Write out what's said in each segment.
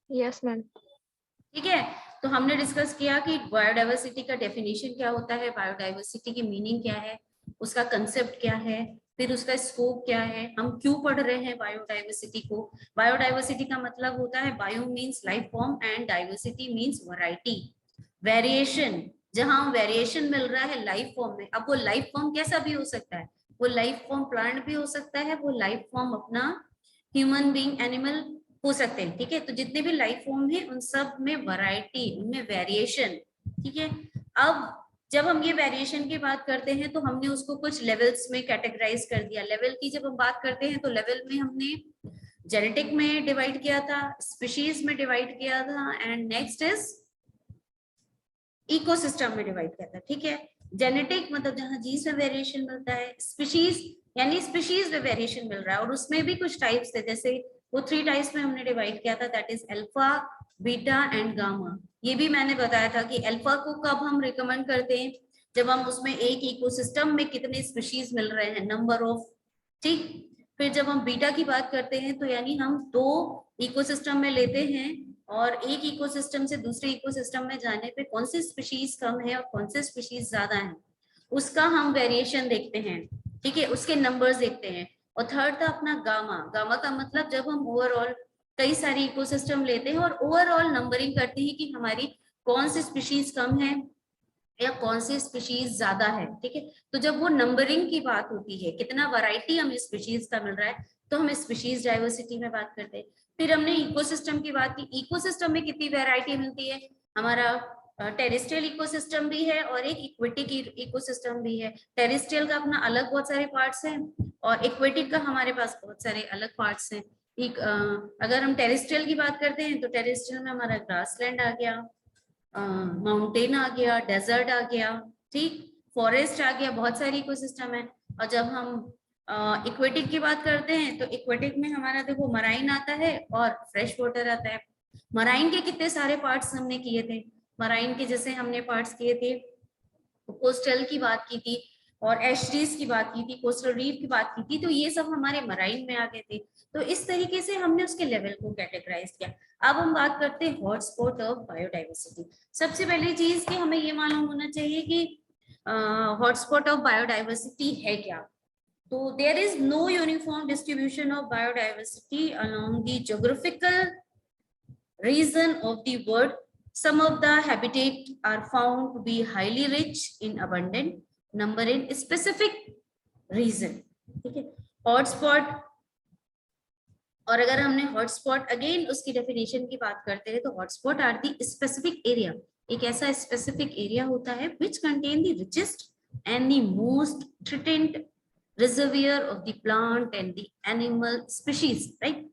Yes ma'am. ठीक है, तो हमने डिस्कस किया कि बायोडाइवर्सिटी का डेफिनेशन क्या होता है, बायोडाइवर्सिटी की मीनिंग क्या है, उसका कंसेप्ट क्या है, फिर उसका स्कोप क्या है, हम क्यों पढ़ रहे हैं बायोडाइवर्सिटी को। बायोडाइवर्सिटी का मतलब होता है, bio means life form and diversity means variety, variation. जहां वेरिएशन मिल रहा है लाइफ फॉर्म में, अब वो लाइफ फॉर्म कैसा भी हो सकता है, वो लाइफ फॉर्म प्लांट भी हो सकता है, वो लाइफ फॉर्म अपना ह्यूमन बीइंग, एनिमल हो सकते हैं। ठीक है, तो जितने भी लाइफ फॉर्म है उन सब में वैरायटी, उनमें वेरिएशन। ठीक है, अब जब हम ये वेरिएशन की बात करते हैं तो हमने उसको कुछ लेवल्स में कैटेगराइज कर दिया। लेवल की जब हम बात करते हैं तो लेवल में हमने जेनेटिक में डिवाइड किया था, स्पीशीज में डिवाइड किया था, एंड नेक्स्ट इज इकोसिस्टम में डिवाइड किया था। ठीक है, जेनेटिक मतलब जहां जीन्स में वेरिएशन मिलता है, स्पीशीज यानी स्पीशीज में वेरिएशन मिल रहा है, और उसमें भी कुछ टाइप्स थे, जैसे वो 3 टाइप्स में हमने डिवाइड किया था, that is alpha, beta and gamma. ये भी मैंने बताया था कि अल्फा को कब हम रिकमेंड करते हैं, जब हम उसमें एक इकोसिस्टम में कितने स्पीशीज मिल रहे हैं, नंबर ऑफ। ठीक, फिर जब हम बीटा की बात करते हैं तो यानी हम 2 इकोसिस्टम में लेते हैं, और एक इकोसिस्टम से दूसरे इकोसिस्टम में जाने पे कौन सी स्पीशीज कम है और कौन से स्पीशीज ज्यादा है, उसका हम वेरिएशन देखते हैं। ठीक है, उसके नंबर्स देखते हैं। और थर्ड था अपना गामा। गामा का मतलब जब हम ओवरऑल कई सारे इकोसिस्टम लेते हैं और ओवरऑल नंबरिंग करते हैं कि हमारी कौन सी स्पीशीज कम है या कौन सी स्पीशीज ज्यादा है। ठीक है, तो जब वो नंबरिंग की बात होती है, कितना वैरायटी हमें स्पीशीज का मिल रहा है, तो हम स्पीशीज डाइवर्सिटी में बात करते हैं। फिर हमने इकोसिस्टम की बात की, इकोसिस्टम में कितनी वैरायटी मिलती है, हमारा टेरेस्ट्रियल इकोसिस्टम भी है और एक इक्वेटिक इकोसिस्टम भी है। टेरेस्ट्रियल का अपना अलग बहुत सारे पार्ट्स हैं, और इक्वेटिक का हमारे पास बहुत सारे अलग पार्ट्स हैं। अगर हम टेरेस्ट्रियल की बात करते हैं तो टेरेस्ट्रियल में हमारा ग्रासलैंड आ गया, माउंटेन आ गया, डेजर्ट आ गया, ठीक, फॉरेस्ट आ गया, बहुत सारी इकोसिस्टम है। और जब हम इक्वेटिक की बात करते हैं तो इक्वेटिक में हमारा देखो मराइन आता है और फ्रेश वाटर आता है। मराइन के कितने सारे पार्ट्स हमने किए थे, मराइन के जैसे हमने पार्ट्स किए थे, कोस्टल की बात की थी, और एशरीज की बात की थी, कोस्टल रीफ की बात की थी, तो ये सब हमारे मराइन में आ गए थे। तो इस तरीके से हमने उसके लेवल को कैटेगराइज किया। अब हम बात करते हैं हॉटस्पॉट ऑफ बायोडाइवर्सिटी। सबसे पहली चीज कि हमें ये मालूम होना चाहिए कि हॉटस्पॉट ऑफ बायोडाइवर्सिटी है क्या। तो there is no uniform distribution of biodiversity along the geographical region of the world. Some of the habitat are found to be highly rich in abundant number in specific region. ठीक है, hotspot. और अगर हमने hotspot again उसकी definition की बात करते हैं तो hotspot are the specific area, एक ऐसा स्पेसिफिक एरिया होता है which contain the richest and the most threatened reservoir of the plant and the animal species, right.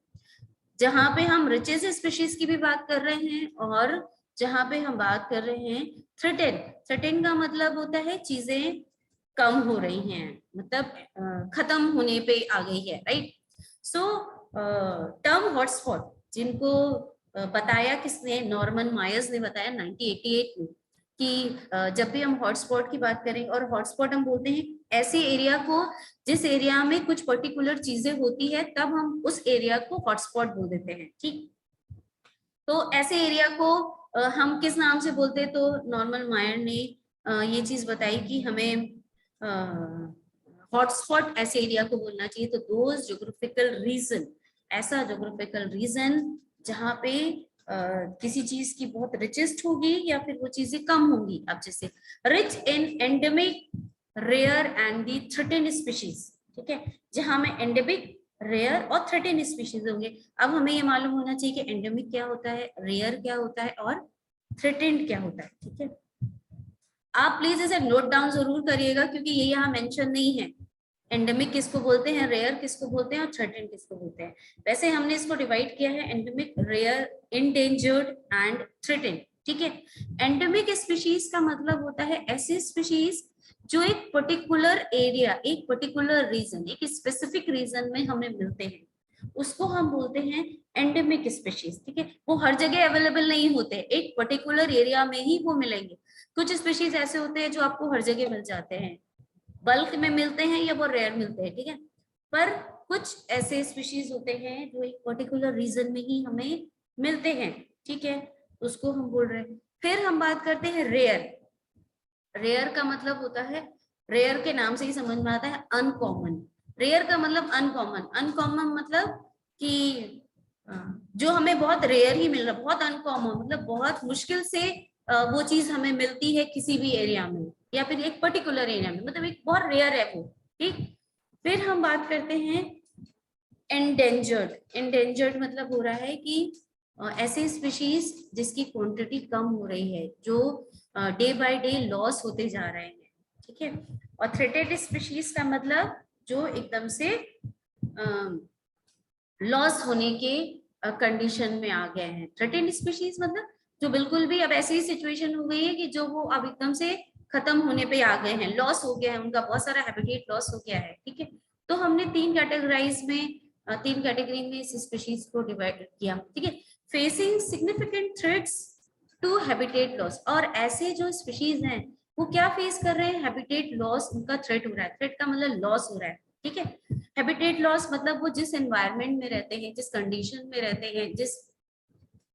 जहां पे हम रिचेस्ट स्पीशीज की भी बात कर रहे हैं, और जहां पे हम बात कर रहे हैं थ्रेटेन। थ्रेटेन का मतलब होता है चीजें कम हो रही हैं, मतलब खत्म होने पे आ गई है, राइट। सो टर्म हॉटस्पॉट जिनको बताया किसने, नॉर्मन मायर्स ने बताया 1988 में, कि जब भी हम हॉटस्पॉट की बात करें, और हॉटस्पॉट हम बोलते हैं ऐसे एरिया को जिस एरिया में कुछ पर्टिकुलर चीजें होती है, तब हम उस एरिया को हॉटस्पॉट बोल देते हैं। ठीक, तो ऐसे एरिया को हम किस नाम से बोलते हैं, तो नॉर्मन मायर ने ये चीज बताई कि हमें हॉटस्पॉट ऐसे एरिया को बोलना चाहिए। तो दोज ज्योग्राफिकल रीजन, ऐसा ज्योग्राफिकल रीजन जहाँ पे किसी चीज की बहुत रिचेस्ट होगी या फिर वो चीजें कम होंगी। अब जैसे rich in endemic, rare and the threatened species, ठीक है, जहां में एंडेमिक, रेयर और थ्रेटेंड स्पीशीज होंगे। अब हमें ये मालूम होना चाहिए कि एंडेमिक क्या होता है, रेयर क्या होता है और थ्रेटेंड क्या होता है। ठीक है, आप प्लीज इसे नोट डाउन जरूर करिएगा क्योंकि ये यहाँ मेंशन नहीं है, एंडेमिक किसको बोलते हैं, रेयर किसको बोलते हैं और थ्रेटेंड किसको बोलते हैं। वैसे हमने इसको डिवाइड किया है endemic, rare, endangered and threatened. ठीक है, एंडेमिक स्पीशीज का मतलब होता है ऐसी स्पीशीज जो एक पर्टिकुलर एरिया, एक पर्टिकुलर रीजन, एक स्पेसिफिक रीजन में हमें मिलते हैं, उसको हम बोलते हैं एंडेमिक स्पीशीज। ठीक है, वो हर जगह अवेलेबल नहीं होते, एक पर्टिकुलर एरिया में ही वो मिलेंगे। कुछ स्पीशीज ऐसे होते हैं जो आपको हर जगह मिल जाते हैं, बल्क में मिलते हैं या वो रेयर मिलते हैं। ठीक है, पर कुछ ऐसे स्पीशीज होते हैं जो एक पर्टिकुलर रीजन में ही हमें मिलते हैं, ठीक है, उसको हम बोल रहे हैं। फिर हम बात करते हैं रेयर। रेयर का मतलब होता है, रेयर के नाम से ही समझ में आता है अनकॉमन। रेयर का मतलब अनकॉमन, अनकॉमन मतलब कि जो हमें बहुत रेयर ही मिल रहा, बहुत अनकॉमन मतलब बहुत मुश्किल से वो चीज हमें मिलती है किसी भी एरिया में, या फिर एक पर्टिकुलर एरिया में, मतलब एक बहुत रेयर है वो, ठीक। फिर हम बात करते हैं एंडेंजर्ड। एंडेंजर्ड मतलब हो रहा है कि ऐसे स्पीशीज जिसकी क्वांटिटी कम हो रही है, जो डे बाय डे लॉस होते जा रहे हैं, ठीक है। और थ्रेटेड स्पीशीज का मतलब जो एकदम से लॉस होने के कंडीशन में आ गए हैं। थ्रेटेड स्पीशीज मतलब जो बिल्कुल भी अब ऐसी सिचुएशन हो गई है कि जो वो अब एकदम से खत्म होने पे आ गए हैं, लॉस हो गया है, उनका बहुत सारा हैबिटेट लॉस हो गया है, ठीक है। तो हमने तीन कैटेगरी में इस स्पीशीज को डिवाइड किया, ठीक है। Facing significant threats to habitat loss, और ऐसे जो स्पीशीज हैं वो क्या फेस कर रहे हैं, हैबिटेट लॉस उनका थ्रेट हो रहा है। थ्रेट का मतलब लॉस हो रहा है, ठीक है। हैबिटेट लॉस मतलब वो जिस एनवायरनमेंट में रहते हैं, जिस कंडीशन में रहते हैं, जिस,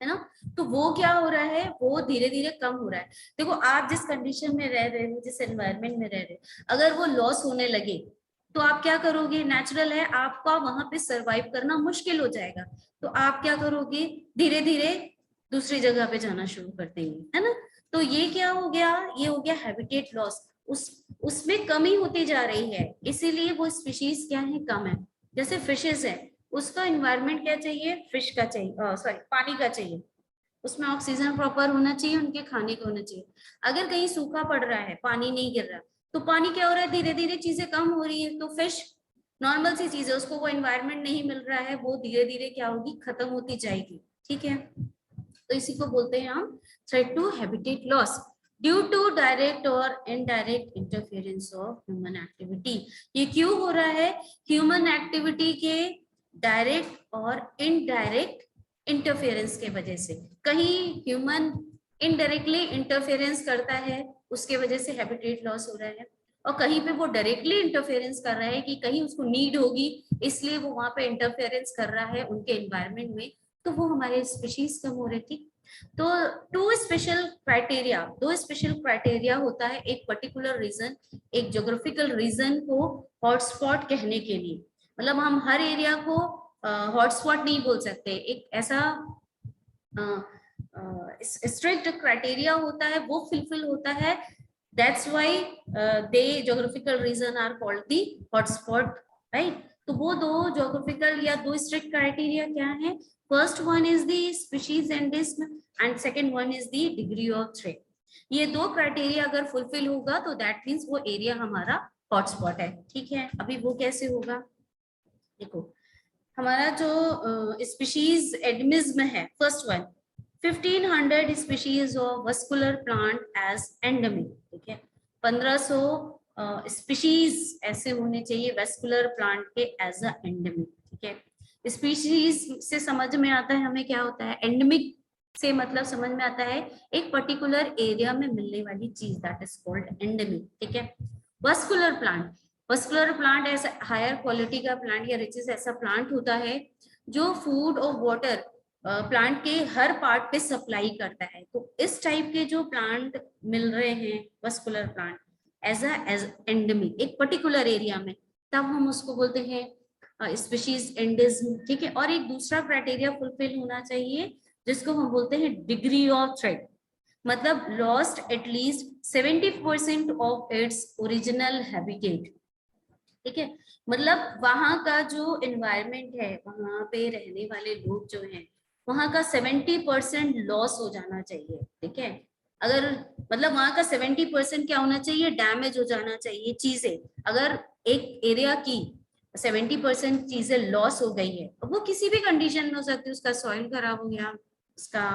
है ना, तो वो क्या हो रहा है, वो धीरे धीरे कम हो रहा है। देखो आप जिस कंडीशन में रह रहे हो, जिस एनवायरनमेंट में रह रहे हो, अगर वो लॉस होने लगे तो आप क्या करोगे, नेचुरल है आपका वहां पे सरवाइव करना मुश्किल हो जाएगा। तो आप क्या करोगे, धीरे धीरे दूसरी जगह पे जाना शुरू कर देंगे, है ना। तो ये क्या हो गया, ये हो गया हैबिटेट लॉस। उसमें कमी होती जा रही है, इसीलिए वो स्पीशीज क्या है, कम है। जैसे फिशेस है, उसका इन्वायरमेंट क्या चाहिए, फिश का चाहिए, सॉरी पानी का चाहिए, उसमें ऑक्सीजन प्रॉपर होना चाहिए, उनके खाने को होना चाहिए। अगर कहीं सूखा पड़ रहा है, पानी नहीं गिर रहा, तो पानी क्या हो रहा है, धीरे धीरे चीजें कम हो रही है, तो फिश नॉर्मल सी चीज है, उसको वो एनवायरनमेंट नहीं मिल रहा है, वो धीरे धीरे क्या होगी, खत्म होती जाएगी, ठीक है। तो इसी को बोलते हैं हम threat to habitat loss due to direct और indirect interference of human activity. ये क्यों हो रहा है, ह्यूमन एक्टिविटी के डायरेक्ट और इनडायरेक्ट इंटरफेरेंस के वजह से। कहीं ह्यूमन इनडायरेक्टली इंटरफेरेंस करता है, उसके वजह से हैबिटेट लॉस हो रहा है, और कहीं पे वो डायरेक्टली इंटरफेरेंस कर रहा है कि कहीं उसको नीड होगी, इसलिए वो वहां पे इंटरफेरेंस कर रहा है उनके एनवायरनमेंट में, तो वो हमारे स्पीशीज कम हो रही थी। तो दो स्पेशल क्राइटेरिया होता है एक पर्टिकुलर रीजन, एक ज्योग्राफिकल रीजन को हॉटस्पॉट कहने के लिए। मतलब हम हर एरिया को हॉटस्पॉट नहीं बोल सकते, एक ऐसा स्ट्रिक्ट क्राइटेरिया होता है, वो फुलफिल होता है। That's why the geographical region are called the hotspot, right. तो वो दो ज्योग्राफिकल या दो स्ट्रिक्ट क्राइटेरिया क्या है, first one is the species endemism and second one is the degree of threat. ये दो क्राइटेरिया अगर फुलफिल होगा तो दैट मीन्स वो एरिया हमारा हॉटस्पॉट है, ठीक है। अभी वो कैसे होगा, देखो हमारा जो स्पीशीज एडमिज्म है, first one 1500 species of vascular plant as endemic, ठीक है। 1500 स्पीशीज ऐसे होने चाहिए वस्कुलर प्लांट के एज अ एंडेमिक, ठीक है। स्पीशीज से समझ में आता है हमें क्या होता है, एंडेमिक से मतलब समझ में आता है एक पर्टिकुलर एरिया में मिलने वाली चीज, दैट इज कॉल्ड एंडेमिक, ठीक है। वस्कुलर प्लांट ऐसा हायर क्वालिटी का प्लांट या रिचेस ऐसा प्लांट होता है जो फूड और वाटर प्लांट के हर पार्ट पे सप्लाई करता है। तो इस टाइप के जो प्लांट मिल रहे हैं वस्कुलर प्लांट एज एंडेमिक एक पर्टिकुलर एरिया में, तब हम उसको बोलते हैं स्पीशीज एंडेमिक, ठीक है। और एक दूसरा क्राइटेरिया फुलफिल होना चाहिए जिसको हम बोलते हैं डिग्री ऑफ थ्रेट, मतलब lost at least 70% of its original habitat, ठीक है। मतलब वहां का जो एनवायरनमेंट है, वहां पे रहने वाले लोग जो हैं, वहां का 70% लॉस हो जाना चाहिए, ठीक है। अगर मतलब वहां का 70% क्या होना चाहिए, डैमेज हो जाना चाहिए चीजें। अगर एक एरिया की 70% चीजें लॉस हो गई है, वो किसी भी कंडीशन में हो सकती है, उसका सॉइल खराब हो गया, उसका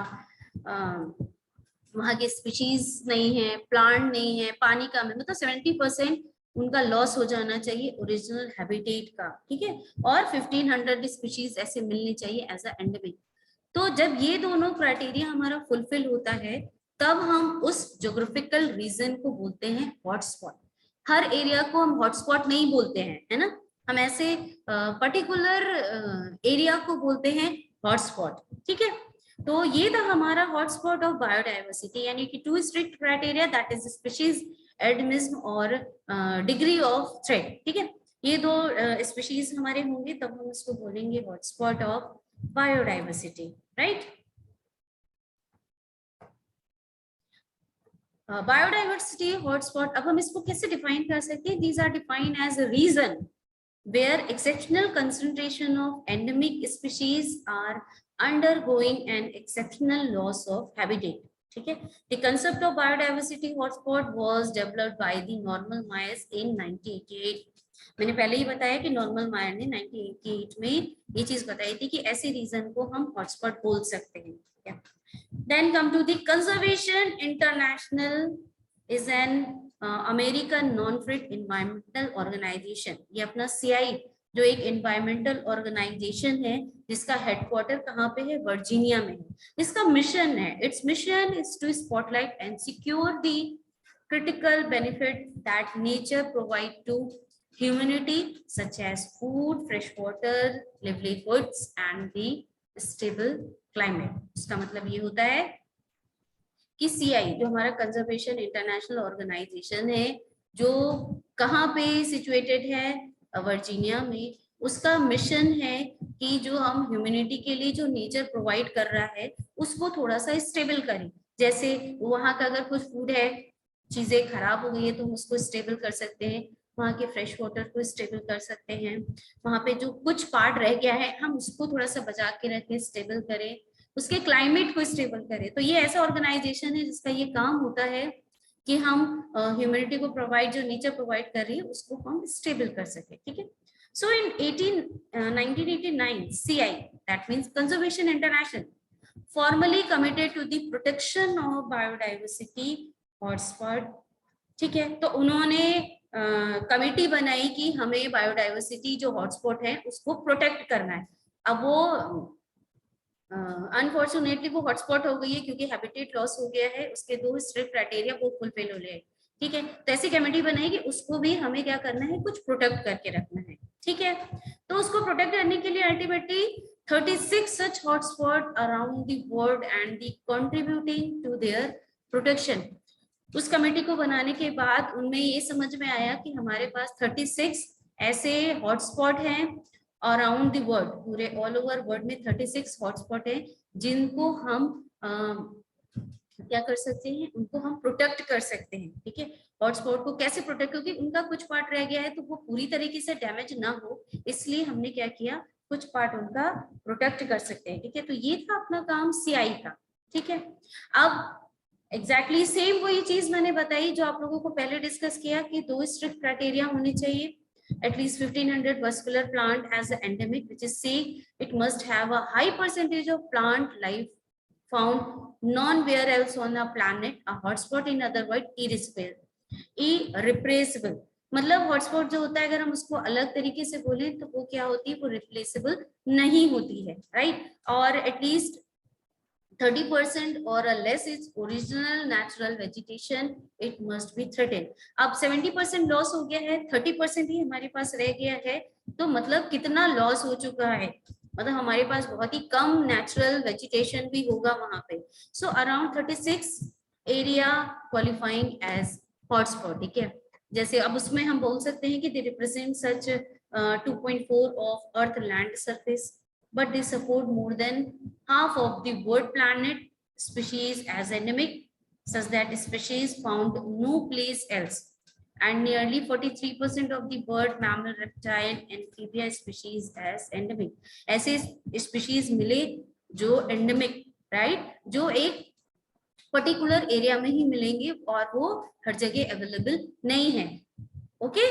वहां के स्पीशीज नहीं है, प्लांट नहीं है, पानी कम है, मतलब 70% उनका लॉस हो जाना चाहिए ओरिजिनल हैबिटेट का, ठीक है। और 1500 स्पीशीज ऐसे मिलनी चाहिए एज अ एंडेमिक। तो जब ये दोनों क्राइटेरिया हमारा फुलफिल होता है, तब हम उस ज्योग्राफिकल रीजन को बोलते हैं हॉटस्पॉट। हर एरिया को हम हॉटस्पॉट नहीं बोलते हैं, है ना, हम ऐसे पर्टिकुलर एरिया को बोलते हैं हॉटस्पॉट, ठीक है। तो ये था हमारा हॉटस्पॉट ऑफ बायोडाइवर्सिटी, यानी कि 2 strict criteria, that is species, endemism और डिग्री ऑफ थ्रेट। ठीक है, ये 2 स्पीशीज हमारे होंगे, तब हम इसको बोलेंगे hotspot of biodiversity, right. Biodiversity hotspot, अब हम इसको कैसे डिफाइन कर सकते हैं? These are defined as a region where exceptional concentration of endemic species are undergoing an exceptional loss of habitat. ठीक है, the concept of biodiversity hotspot was developed by the Norman Myers in 1988. मैंने पहले ही बताया कि normal मायर ने 1988 में ये चीज बताई थी कि ऐसे रीजन को हम हॉटस्पॉट बोल सकते हैं। Then come to the Conservation International is an American non profit environmental organisation. ये अपना CI जो एक इन्वायरमेंटल ऑर्गेनाइजेशन है जिसका हेडक्वार्टर कहाँ पे है? वर्जीनिया में है। इसका मिशन है, it's mission is to spotlight and secure the critical benefit that nature provide to humanity such as food, fresh water, livelihoods and the stable climate। इसका मतलब ये होता है कि CI जो हमारा कंजर्वेशन इंटरनेशनल ऑर्गेनाइजेशन है, जो कहाँ पे सिचुएटेड है? वर्जीनिया में। उसका मिशन है कि जो हम ह्यूमैनिटी के लिए जो नेचर प्रोवाइड कर रहा है उसको थोड़ा सा स्टेबल करें। जैसे वहां का अगर कुछ फूड है, चीजें खराब हो गई है, तो हम उसको स्टेबल कर सकते हैं। वहाँ के फ्रेश वाटर को स्टेबल कर सकते हैं। वहां पे जो कुछ पार्ट रह गया है हम उसको थोड़ा सा बचा के रखें, स्टेबल करें, उसके क्लाइमेट को स्टेबल करे। तो ये ऐसा ऑर्गेनाइजेशन है जिसका ये काम होता है कि हम ह्यूमैनिटी को प्रोवाइड, जो नेचर प्रोवाइड कर रही है उसको हम स्टेबल कर सके। ठीक है, so in 1989 CI, that means conservation international, formally committed to the protection of biodiversity hotspot. ठीक है, तो उन्होंने कमिटी बनाई कि हमें बायोडाइवर्सिटी जो हॉटस्पॉट है उसको प्रोटेक्ट करना है। अब वो अनफॉर्चुनेटली वो हॉटस्पॉट हो गई है क्योंकि हैबिटेट लॉस हो गया है, उसके 2 स्ट्रिक्ट क्राइटेरिया वो फुलफिल हो गए। ठीक है, तो ऐसी कमेटी बनाई कि उसको भी हमें क्या करना है? कुछ प्रोटेक्ट करके रखना है। ठीक है, तो उसको प्रोटेक्ट करने के लिए ultimately 36 such hotspot around the world and the contributing to their protection। उस कमेटी को बनाने के बाद उनमें ये समझ में आया कि हमारे पास 36 ऐसे हॉटस्पॉट हैं अराउंड द वर्ल्ड, पूरे ऑल ओवर वर्ल्ड में 36 हॉटस्पॉट है जिनको हम क्या कर सकते हैं? उनको हम प्रोटेक्ट कर सकते हैं। ठीक है, हॉटस्पॉट को कैसे प्रोटेक्ट? क्योंकि उनका कुछ पार्ट रह गया है तो वो पूरी तरीके से डैमेज ना हो, इसलिए हमने क्या किया? कुछ पार्ट उनका प्रोटेक्ट कर सकते हैं। ठीक है, तो ये था अपना काम CI का। ठीक है, अब एग्जैक्टली सेम वही चीज मैंने बताई जो आप लोगों को पहले डिस्कस किया कि 2 स्ट्रिक्ट क्राइटेरिया होने चाहिए। At least 1500 vascular plant as an endemic, which is C. It must have a high percentage of plant life found nowhere else on the planet. A hotspot in other words irreplaceable। मतलब hotspot जो होता है अगर हम उसको अलग तरीके से बोले तो वो क्या होती है? वो रिप्लेसेबल नहीं होती है, राइट। और at least 30% or less its original natural vegetation, it must be threatened। अब 70% लॉस हो गया है, 30% ही हमारे पास रह गया है, तो मतलब कितना लॉस हो चुका है? मतलब हमारे पास बहुत ही कम नेचुरल वेजिटेशन भी होगा वहां पे। So around 36 area qualifying as hotspot. ठीक है, जैसे अब उसमें हम बोल सकते हैं कि they represent such 2.4 of earth land surface, but they support more than half of the world planet species as endemic, such that species found no place else, and nearly 43% of the bird, mammal, reptile, amphibia species as endemic। ऐसे species मिले जो endemic, right, जो एक particular area में ही मिलेंगे और वो हर जगह अवेलेबल नहीं है। ओके,